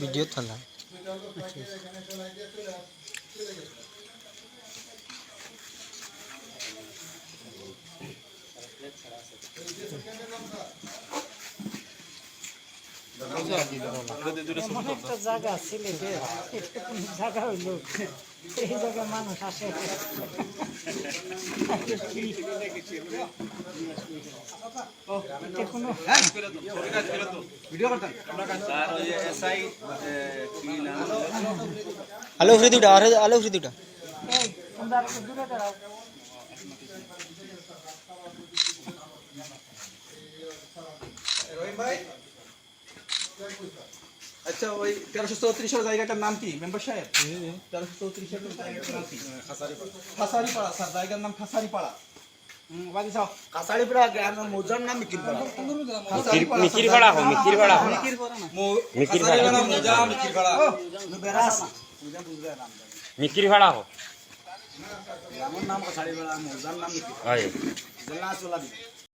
Video চলা এমন একটা জায়গা সিলেটে জায়গা হইল এই জায়গায় মানুষ আসে আলো ফ্রি দুটা আলো ফ্রি দুটা আচ্ছা ওই 1334 জায়গাটার নাম কি মেম্বার সাহেব? 1334 জায়গাটার নাম কি? খাসারিপাড়া স্যার, জায়গার নাম খাসারিপাড়া। বাদি সাও কাছাড়িপাড়া গ্রামের মৌজার নাম মিকিরপাড়া। মিকিরপাড়া হো মিকিরপাড়া খাসারিপাড়া মৌজা মিকিরপাড়া। বেরাস মিকিরপাড়া হো গ্রামের নাম কাছাড়িপাড়া, মৌজার নাম মিকিরপাড়া। হয় জেলা চলা